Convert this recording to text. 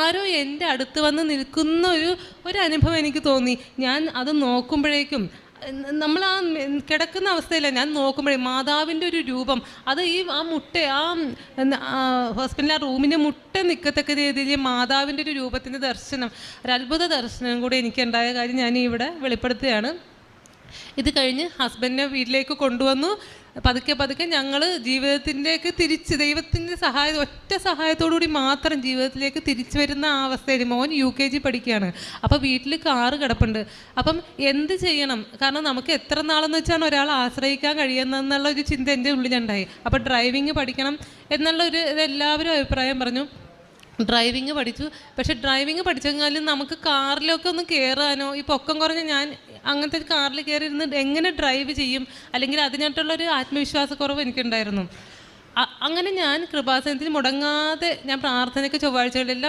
ആരോ എൻ്റെ അടുത്ത് വന്ന് നിൽക്കുന്ന ഒരു അനുഭവം എനിക്ക് തോന്നി. ഞാൻ അത് നോക്കുമ്പോഴേക്കും നമ്മൾ ആ കിടക്കുന്ന അവസ്ഥയില്ല, ഞാൻ നോക്കുമ്പോഴേ മാതാവിൻ്റെ ഒരു രൂപം, അത് ആ മുട്ട ഹോസ്പിറ്റലിൽ ആ റൂമിൻ്റെ മുട്ട നിൽക്കത്തക്ക രീതിയിൽ മാതാവിൻ്റെ ഒരു രൂപത്തിൻ്റെ ദർശനം, ഒരു അത്ഭുത ദർശനം കൂടി എനിക്കുണ്ടായ കാര്യം ഞാൻ ഇവിടെ വെളിപ്പെടുത്തുകയാണ്. ഇത് കഴിഞ്ഞ് ഹസ്ബൻഡിനെ വീട്ടിലേക്ക് കൊണ്ടുവന്നു. പതുക്കെ ഞങ്ങൾ ജീവിതത്തിലേക്ക് തിരിച്ച് ദൈവത്തിൻ്റെ ഒറ്റ സഹായത്തോടുകൂടി മാത്രം ജീവിതത്തിലേക്ക് തിരിച്ചു വരുന്ന ആ അവസ്ഥയിൽ മോൻ UKG പഠിക്കുകയാണ്. അപ്പോൾ വീട്ടിൽ കാറ് കിടപ്പുണ്ട്. അപ്പം എന്ത് ചെയ്യണം, കാരണം നമുക്ക് എത്ര നാളെന്ന് വെച്ചാണ് ഒരാൾ ആശ്രയിക്കാൻ കഴിയുന്നതെന്നുള്ള ഒരു ചിന്ത എൻ്റെ ഉള്ളിലുണ്ടായി. അപ്പോൾ ഡ്രൈവിങ് പഠിക്കണം എന്നുള്ളൊരു ഇതെല്ലാവരും അഭിപ്രായം പറഞ്ഞു. ഡ്രൈവിങ് പഠിച്ചു. പക്ഷെ ഡ്രൈവിങ് പഠിച്ചെങ്കിലും നമുക്ക് കാറിലൊക്കെ ഒന്ന് കയറാനോ, ഈ പൊക്കം കുറഞ്ഞ ഞാൻ അങ്ങനത്തെ കാറിൽ കയറിയിരുന്ന് എങ്ങനെ ഡ്രൈവ് ചെയ്യും, അല്ലെങ്കിൽ അതിനായിട്ടുള്ളൊരു ആത്മവിശ്വാസക്കുറവ് എനിക്കുണ്ടായിരുന്നു. അങ്ങനെ ഞാൻ കൃപാസനത്തിൽ മുടങ്ങാതെ ഞാൻ പ്രാർത്ഥനയ്ക്ക് ചൊവ്വാഴ്ചകളിലെല്ലാം